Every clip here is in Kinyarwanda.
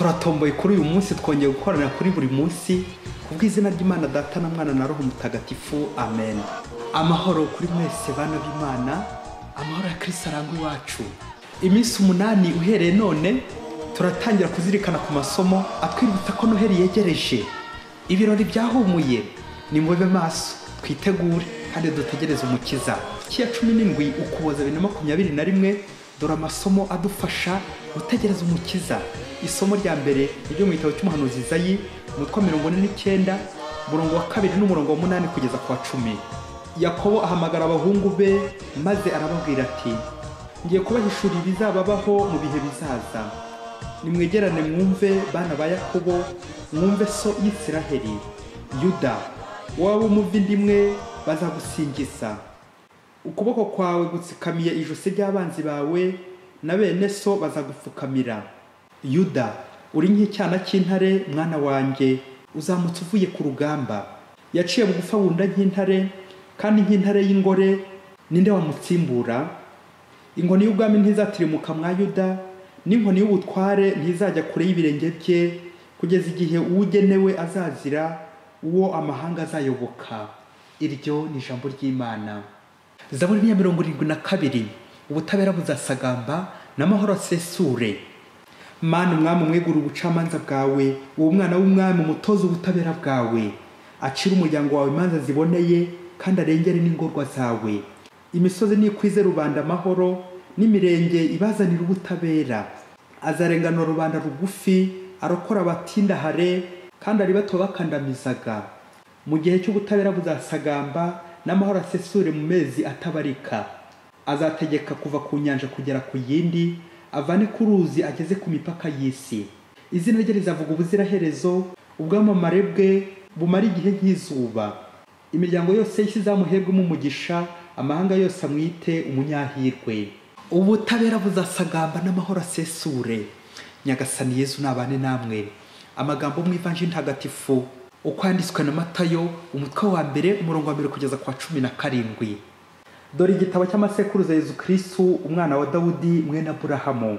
turatomboye kuri uyu munsi, twongeye gukorana kuri buri munsi kubw'izina ry'Imana Data na Mwana na Roho Mutagatifu, amen. Amahoro kuri mwese bana b'Imana, amahoro ya Kristo arangwa iwacu. Iminsi 8 uhereye none turatangira kuzirikana ku masomo atwibutsa ko Noheli yegereje. Ibirori byahumuye, ni mube maso twitegure kandi dutegereze umukiza. Kiya 17 Ukuboza 2021, dore amasomo adufasha gutegereza umukiza. Isomo rya mbere ryo mu gitabo cy'umuhanuzi Izayi, umutwe 49, umurongo wa 2 n'umurongo wa 8 kugeza ku wa 10. Yakobo ahamagara abahungu be maze arababwira ati: ngiye kubahishurira ibizababaho mu bihe bizaza. Nimwegerane mwumve bana ba Yakobo, mwumve so y'Isiraheli. Yuda, wowe umuvi ndimwe bazagusingiza. Ukuboko kwawe gutsikamiye ijosi ry'abanzi bawe, na bene so bazagupfukamira. Yuda, uri nk'icyana cy'intare mwana wanjye, uzamutse uvuye ku rugamba. Yaciye bugufa wunda nk'intare, kandi nk'intare y'ingore ninde wamutsimbura? Inkoni y'ubwami ntizatirimuka mwa Yuda, n'inkoni y'ubutware ntizajya kure y'ibirenge bye, kugeza igihe uwugenewe azazira, uwo amahanga azayoboka. Iryo ni ijambo ry'Imana. Zaburi 172, ubutabera buzasagamba n'amahoro asesure. Mana umwami umwegura ubucamanza bwawe, uwo mwana w'umwami umutoza ubutabera bwawe. Acira umuryango wawe imanza ziboneye, kandi arengere n'ingorwa zawe. Imisozi nikwize rubanda amahoro, n'imirenge ibazanira ubutabera. Azarenganura rubanda rugufi, arokora abatindahare, kandi ari bato bakandamizaga. Mu gihe cy'ubutabera buzasagamba n'amahoro asesure mu mezi atabarika. Azategeka kuva ku nyanja kugera ku yindi, avane ku ruzi ageze ku mipaka y'isi. Izina rye rizavuga ubuziraherezo, ubwamamare bwe bumara igihe nk'izuba. Imiryango yose y'isi izamuherwemo umugisha, amahanga yose amwite umunyahirwe. Ubutabera buzasagamba n'amahoro asesure. Nyagasani Yezu nabane namwe. Amagambo mu Ivanjili ntagatifu uko yanditswe na Matayo, umutwe wa 1 umurongo wa 1 kugeza ku wa 17. Dore igitabo cy'amasekuruza Yezu Kristo, umwana wa Dawudi mwene Aburahamu.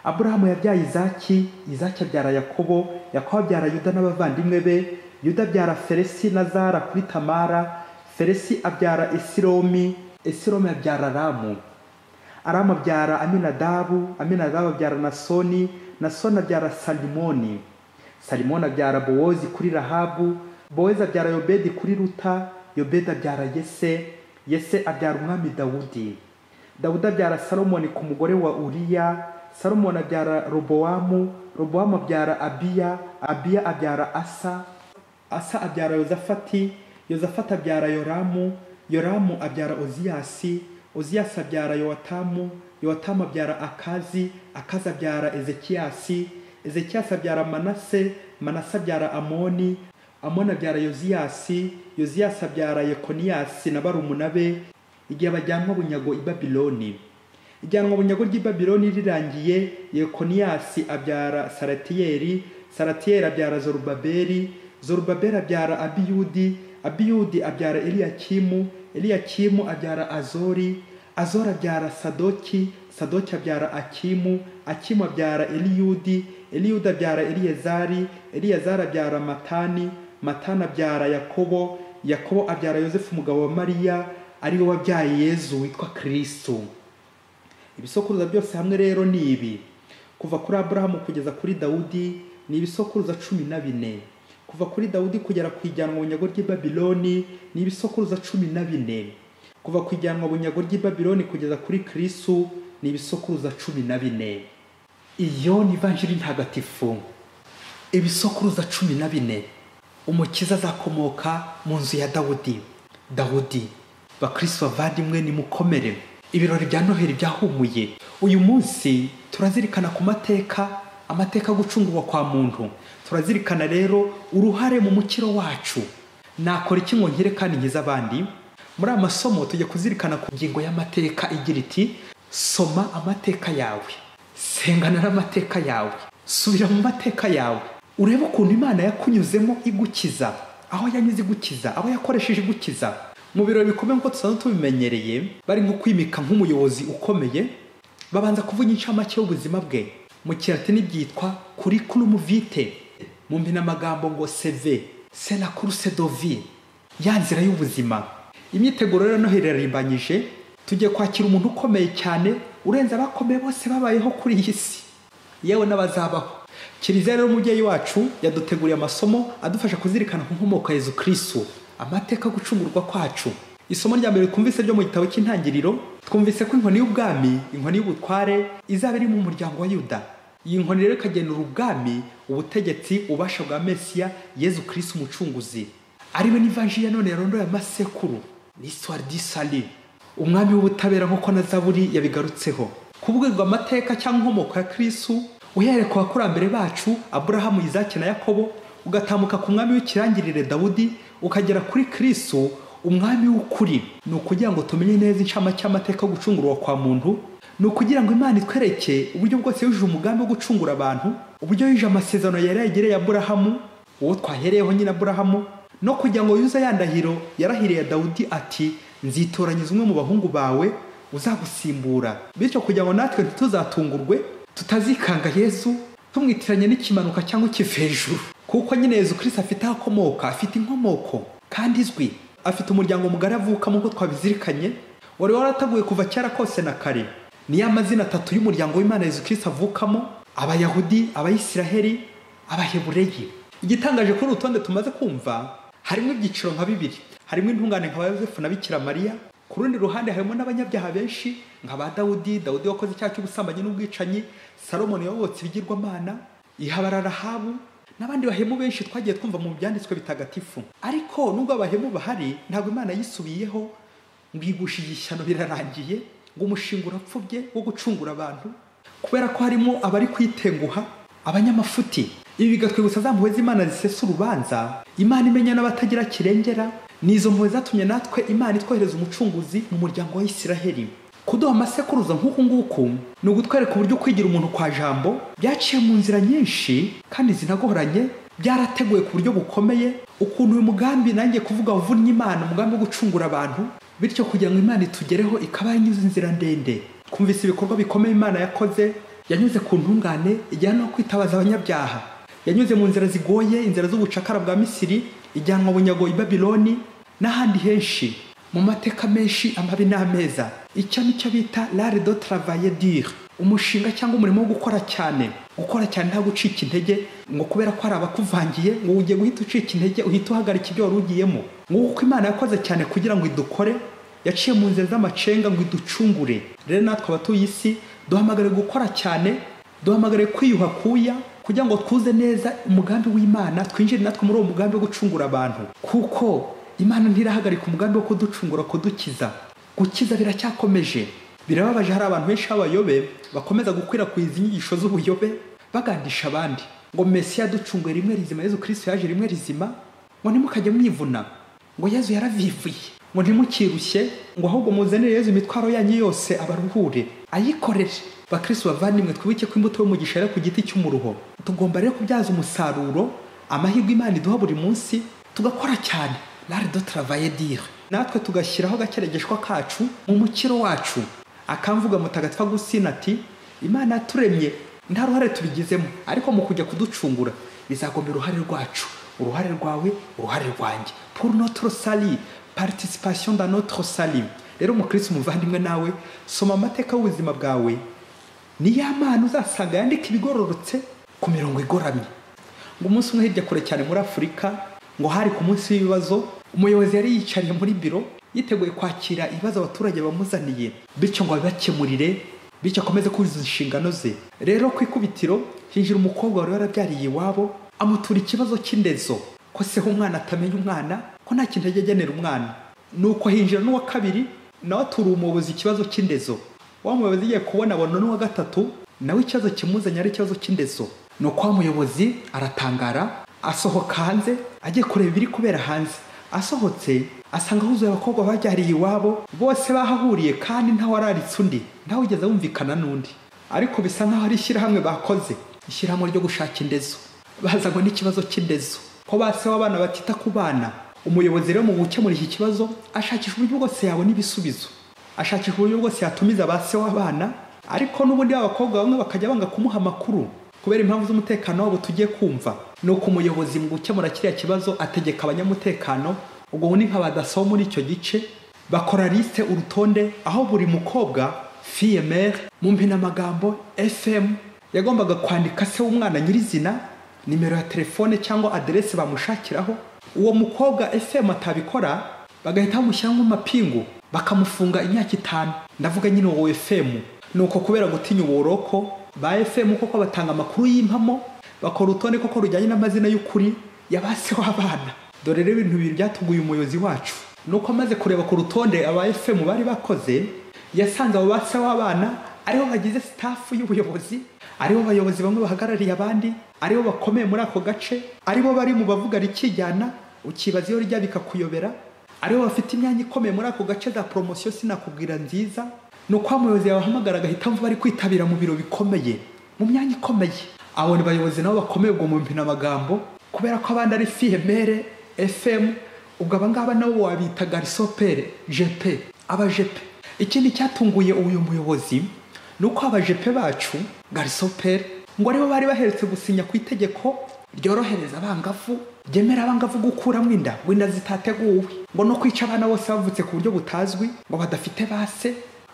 Aburahamu yabyaye Izaki, Izaki abyara Yakobo, Yakobo abyara Yuda n'abavandimwe be, Yuda abyara Feresi na Zara kuri Tamara, Feresi abyara Esiromi, Esiromi abyara Aramu, Aramu abyara Aminadabu, Aminadabu abyara Nasoni, Nasoni abyara Salimoni, Salimoni abyara Bowozi kuri Rahabu, Bowozi abyara Yobedi kuri Ruta, Yobedi abyara Yese, Yese abyara umwami Dawudi, Dawudi abyara Salomoni ku mugore wa Uriya, Salomoni abyara Robowamu, Robowamu abyara Abiya, Abiya abyara Asa, Asa abyara Yozafati, Yozafati abyara Yoramu, Yoramu abyara Oziyasi, Oziyasi abyara Yotamu, Yotamu abyara Akazi, Akazi abyara Ezekiyasi, Ezekiyasi abyara Manase, Manase abyara Amoni, Amoni abyara Yoziyasi, Yoziyasi abyara Yekoniyasi na barumuna be, igihe bajyanwa bunyago i Babiloni. Ijyanwa bunyago ry'i Babiloni rirangiye, Yekoniyasi abyara Saratiyeli, Saratiyeli abyara Zorubabeli, Zorubabeli abyara Abiyudi, Abiyudi abyara Eliyakimu, Eliyakimu abyara Azori, Azori abyara Sadoki, Sadoki abyara Akimu, Akimu abyara Eliyudi, Eliyudi abyara Eliyezari, Eliyezari abyara Matani, Matani abyara Yakobo, Yakobo abyara Yosefu umugabo wa Mariya, ari we wabyaye Yezu witwa Kristo. Ibisokuruza byose hamwe rero ni ibi: kuva kuri Aburahamu kugeza kuri Dawudi ni ibisokuruza 14, kuva kuri Dawudi kugera ku ijyanwa bunyago ry'i Babiloni ni ibisokuruza 14, kuva ku ijyanwa bunyago ry'i Babiloni kugeza kuri Kristo ni ibisokuruza 14. Iyo ni Ivanjili ntagatifu. Ibisokuruza 14. Umukiza azakomoka mu nzu ya Dawudi. Dawudi, bakristo bavandimwe nimukomere. Ibirori bya Noheli byahumuye. Uyu munsi turazirikana ku amateka gucungurwa kwa muntu. Turazirikana rero uruhare mu mukiro wacu. Nakora iki ngo nkire kandi nkiza abandi? Muri amasomo tujye kuzirikana ku ngingo y'amateka igira iti: soma amateka yawe, sengana n'amateka yawe, subira mu mateka yawe, urebe ukuntu Imana yakunyuzemo igukiza, aho yanyuze igukiza, aho yakoresheje igukiza. Mu birori bikomeye nko tusanzwe tubimenyereye, bari nko kwimika nk'umuyobozi ukomeye, babanza kuvuga incamake y'ubuzima bwe. mu kilatini byitwa curriculum vitae, mu mpinamagambo ngo CV, c'est la course de vie, ya nzira y'ubuzima. Imyiteguro rero no hirarimbanyije, tugiye kwakira umuntu ukomeye cyane urenze abakomeye bose babayeho kuri iyi si, yewe n'abazabaho. Kiliziya rero umubyeyi wacu yaduteguriye amasomo adufasha kuzirikana ku nkomoko ya Yezu Kristo, amateka gucungurwa kwacu. Isomo rya mbere twumvise ryo mu gitabo cy'Intangiriro, twumvise ko inkoni y'ubwami, inkoni y'ubutware izaba iri mu muryango wa Yuda. Iyi nkoni rero ikagenera ubwami, ubutegetsi, ubasha bwa Mesiya Yezu Kristo umucunguzi, ariwe n'ivanjiri ya none yarondoye amasekuru, l'histoire du salut, umwami w'ubutabera nk'uko na Zaburi yabigarutseho. Kubwirwa amateka cyangwa inkomoko ya Kristo uhereye ku bakurambere bacu Aburahamu, Izaki na Yakobo, ugatamuka ku mwami w'ikirangirire Dawudi, ukagera kuri Kristo umwami w'ukuri. Ni ukugira ngo tumenye neza incamake y'amateka yo gucungurwa kwa muntu, ni ukugira ngo Imana itwereke uburyo bwose yujuje umugambi wo gucungura abantu, uburyo yujuje amasezerano yari yagereye Aburahamu, uwo twahereyeho nyine Aburahamu, no kugira ngo yuze yandahiro yarahiriye Dawudi ati nzitoranyiza umwe mu bahungu bawe uzagusimbura, bityo kugira ngo natwe ntituzatungurwe, tutazikanga Yezu tumwitiranye n'ikimanuka cyangwa ikivejuru, kuko nyine Yezu Kristo afite akomoka, afite inkomoko kandi izwi, afite umuryango mugari avukamo nk'uko twabizirikanye, wari warataguye kuva kera kose na kare. Ni ya mazina atatu y'umuryango w'Imana Yezu Kristo avukamo: Abayahudi, Abayisiraheli, Abahebureyi. Igitangaje kuri urutonde tumaze kumva, harimo ibyiciro nka bibiri. Harimo intungane nka Yosefu na Bikira Mariya, ku rundi ruhande harimo n'abanyabyaha benshi nka ba Dawudi wakoze icyaha cy'ubusambanyi n'ubwicanyi, Salomoni wabotse ibigirwamana, Ihabara Rahabu, n'abandi bahemu benshi twagiye twumva mu byanditswe bitagatifu. Ariko nubwo abahemu bahari, ntabwo Imana yisubiyeho ngo igushije ishyano birarangiye, ngo umushinga urapfubye wo gucungura abantu, kubera ko harimo abari kwitenguha, abanyamafuti. Ibi bigatwibutsa za mpuhwe z'Imana zisesa urubanza, Imana imenya n'abatagira kirengera. Nizo mpuhwe zatumye natwe Imana itwohereza umucunguzi mu muryango wa Isiraheli. Kuduha amasekuruza nk'uku nguku ni ugutwereka uburyo kwigira umuntu kwa jambo byaciye mu nzira nyinshi kandi zinagoranye, byarateguwe ku buryo bukomeye, ukuntu uyu mugambi nanjye kuvuga uvunnye Imana, umugambi wo gucungura abantu, bityo kugira ngo Imana itugereho ikaba yanyuze inzira ndende. Kumvise ibikorwa bikomeye Imana yakoze, yanyuze ku ntungane, ijyana no kwitabaza abanyabyaha, yanyuze mu nzira zigoye, inzira z'ubucakara bwa Misiri, ijyanwa bunyago i Babiloni n'ahandi henshi, mu mateka menshi amabi n'ameza. Icyo nicyo bita l'art de travailler dur, umushinga cyangwa umurimo wo gukora cyane nta gucika intege, ngo kubera ko ari abakuvangiye ngo ugiye guhita ucika intege, uhita uhagarika ibyo wari ugiyemo. Nk'uko Imana yakoze cyane kugira ngo idukore, yaciye mu nzira z'amacenga ngo iducungure. Rero natwe abatuye isi duhamagare gukora cyane, duhamagare kwiyuha kuya, kugira ngo twuze neza umugambi w'Imana, twinjire natwe muri uwo mugambi wo gucungura abantu, kuko Imana ntirahagarika umugambi wo kuducungura, kudukiza. Gukiza biracyakomeje. Birababaje, hari abantu benshi b'abayobe bakomeza gukwirakwiza inyigisho z'ubuyobe, bagandisha abandi ngo Mesiya yaducunguye rimwe rizima, Yezu Kristo yaje rimwe rizima, ngo ntimukajye mwivuna, ngo Yezu yaravivuye, ngo ntimukirushye, ngo ahubwo muzanire Yezu imitwaro yanyu yose abaruhure, ayikorere. Bakristo bavandimwe, twibuke ko imbuto y'umugisha ari ku giti cy'umuruho. Tugomba rero kubyaza umusaruro amahirwe Imana iduha buri munsi, tugakora cyane, l'art de travailler dur, natwe tugashyiraho agakeregeshwa kacu mu mukiro wacu. Akamvuga Mutagatifu Agustina ati Imana yaturemye nta ruhare tubigizemo, ariko mu kujya kuducungura bizagomba uruhare rwacu, uruhare rwawe, uruhare rwanjye, pour notre salut, participation dans notre salut. Rero umukristo umuvandimwe, nawe soma amateka y'ubuzima bwawe, ni ya Mana uzasanga yandika ibigororotse ku mirongo igoramye. Ngo umunsi umwe hirya kure cyane muri Afurika, ngo hari ku munsi w'ibibazo, umuyobozi yari yicariye muri biro yiteguye kwakira ibibazo abaturage bamuzaniye, bityo ngo abibakemurire, bityo akomeze kuzuza inshingano ze. Rero ku ikubitiro hinjira umukobwa wari warabyariye iwabo, amutura ikibazo cy'indezo, ko se umwana atamenya umwana, ko nta kintu agenera umwana. Nuko hinjira n'uwa kabiri, nawe atura umuyobozi ikibazo cy'indezo. Wa muyobozi igiye kubona abona n'uwa gatatu nawe ikibazo kimuzanye ari ikibazo cy'indezo. Nuko wa muyobozi aratangara, asohoka hanze agiye kureba ibiri kubera hanze. Asohotse asanga huzuye abakobwa babyariye iwabo, bose bahahuriye kandi nta wararitse undi, nta wigeze wumvikana n'undi. Ariko bisa nkaho ari ishyirahamwe bakoze, ishyirahamwe ryo gushaka indezo. Bazanywe n'ikibazo cy'indezo, ko base w'abana batita ku bana. Umuyobozi rero mu gukemura iki kibazo ashakisha uburyo bwose yabona ibisubizo, ashakisha uburyo bwose yatumiza base w'abana ariko n'ubundi abakobwa bamwe bakajya banga kumuha amakuru kubera impamvu z'umutekano wabo tugiye kumva. Nuko umuyobozi mu gukemura kiriya kibazo ategeka abanyamutekano, ubwo ni nk'abadaso muri icyo gice, bakora liste urutonde aho buri mukobwa fille mère mu mpinamagambo FM yagombaga kwandika se w'umwana nyirizina, nimero ya telefone cyangwa adresse bamushakiraho. Uwo mukobwa FM atabikora bagahita bamushyiramo amapingu bakamufunga imyaka 5. Ndavuga nyine uwo FM. Nuko kubera gutinya uburoko ba FM koko batanga amakuru y'impamo, bakora urutonde koko rujyanye n'amazina y'ukuri yabase w'abana. Dore rero ibintu bibiri byatuguye umuyobozi wacu. Nuko amaze kureba ku rutonde aba FM bari bakoze, yasanze abo base w'abana ariho bagize staff y'ubuyobozi, ariho bayobozi bamwe bahagarariye abandi, ariho bakomeye muri ako gace, aribo bari mu bavuga rikijyana ukibaza iyo rya bikakuyobera, ariho bafite imyanya ikomeye muri ako gace za promotion sinakubwira nziza. Nuko umuyobozi yabahamagara agahita mvuba ari kwitabira mu biro bikomeye, mu myanya ikomeye. Abo ni bayobozi nabo bakomeye ubwo mu mpinamagambo, kubera ko abandi ari fille mère FM, ubwo abangaba nabo wabita garçon père GP, aba GP. Ikindi cyatunguye uyu muyobozi nuko aba GP bacu garçon père ngo aribo bari baheretse gusinya ku itegeko ryorohereza abangavu, ryemera abangavu gukuramo inda zitateguwe, ngo no kwica abana bose bavutse ku buryo butazwi, ngo badafite base,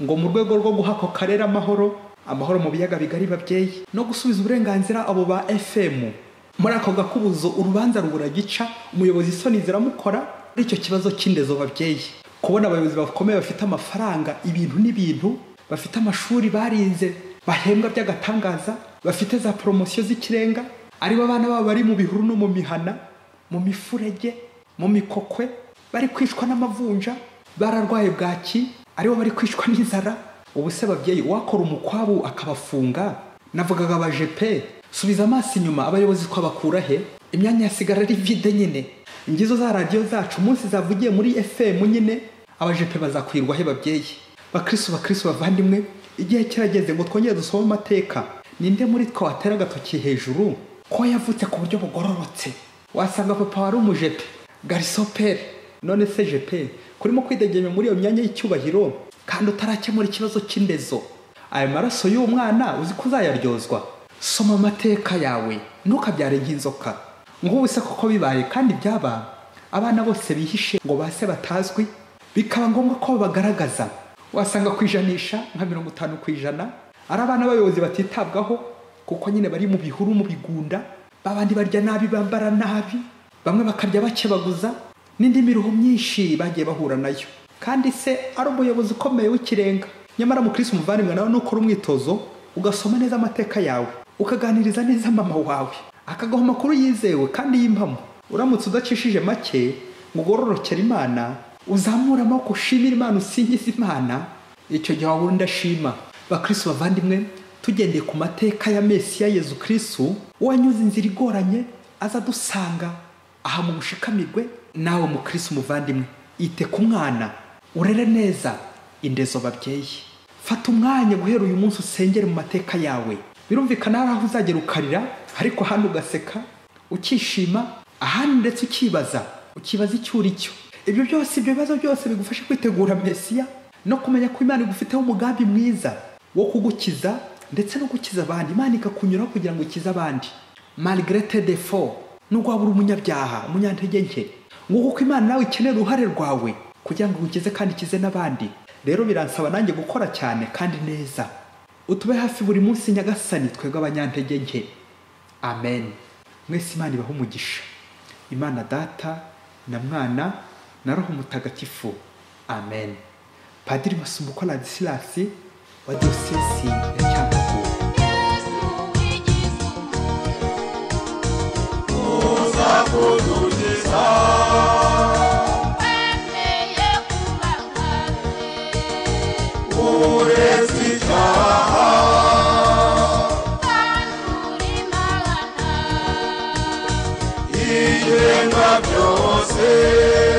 ngo mu rwego rwo guhako karera amahoro mu biyaga bigari babyeyi, no gusubiza uburenganzira abo ba FM. Muri ako gakubuzo urubanza ruburagica, umuyobozi isoni ziramukora muri icyo kibazo cy'indezo babyeyi. Kubona abayobozi bakomeye bafite amafaranga, ibintu n'ibintu, bafite amashuri barinze, bahembwa by'agatangaza, bafite za promotion z'ikirenga, aribo abana babo bari mu bihuru no mu mihana, mu mifurege, mu mikokwe, bari kwishwa n'amavunja, bararwaye bwaki, aribo bari kwishwa n'inzara. Ubuse babyeyi wakora umukwabu akabafunga. Navugaga aba GP, subiza amaso inyuma, abayobozi twabakura he? Imyanya yasigara ari vide nyine. Ingizo za radio zacu umunsi zavugiye muri FM nyine, aba GP bazakwirwa he babyeyi? Bakristo bavandimwe, igihe kirageze ngo twongere dusoma amateka. Ninde muri twa watera gatoki hejuru ko yavutse ku buryo bugororotse? Wasanga papa wari umujepe, garçon père, none se GP kurimo kwidegenya muri iyo myanya y'icyubahiro kandi utarakemura ikibazo cy'indezo. Ayo maraso y'umwana uzi kuzayaryozwa. Soma amateka yawe ntukabyare nk'inzoka. Ngubu se koko bibaye kandi byaba abana bose bihishe ngo base batazwi, bikaba ngombwa ko bagaragaza. Wasanga kwijanisha nka 50% ari abana bayobozi batitabwaho, kuko nyine bari mu bihuru mu bigunda, babandi barya nabi, bambara nabi, bamwe bakarya bakebaguza, n'indi miruho myinshi bagiye bahura nayo. Kandi se ari umuyobozi ukomeye w'ikirenga. Nyamara mu Kristo umuvandimwe nawe nukora umwitozo, ugasoma neza amateka yawe, ukaganiriza neza mama wawe, akagaha amakuru yizewe kandi y'impamo. Uramutse udacishije make ngo ugororokere Imana, uzamura amaboko ushimira Imana, usingiza Imana, icyo gihe wawe ndashima. Bakristo bavandimwe, tugendeye ku mateka ya Mesiya Yezu Kristo wanyuze inzira igoranye aza dusanga aha mu bushikamirwe. Nawe mu Kristo umuvandimwe, ite ku mwana, urere neza indezo babyeyi. Fata umwanya guhera uyu munsi usengere mu mateka yawe. Birumvikana hari aho uzagera ukarira, ariko hano ugaseka ukishima, ahandi ndetse ukibaza icyo uri cyo. Ibyo byose, ibyo bibazo byose bigufasha kwitegura Mesiya no kumenya ko Imana igufiteho umugambi mwiza wo kugukiza ndetse no gukiza abandi. Imana ikakunyuraho kugira ngo ikize abandi malgré tes défauts, nubwo waba uri umunyabyaha, umunyantege nke, ngo kuko Imana nawe ikenera uruhare rwawe kugira ngo ukize kandi ikize n'abandi. Rero biransaba nanjye gukora cyane kandi neza. Utube hafi buri munsi Nyagasani, twebwe abanyantege nke. Amen. Mwese Imana ibahe umugisha. Imana Data na Mwana na Roho Mutagatifu. Amen. Padiri Masumbuko Ladislas wa Diocese ya Cyangugu. Byose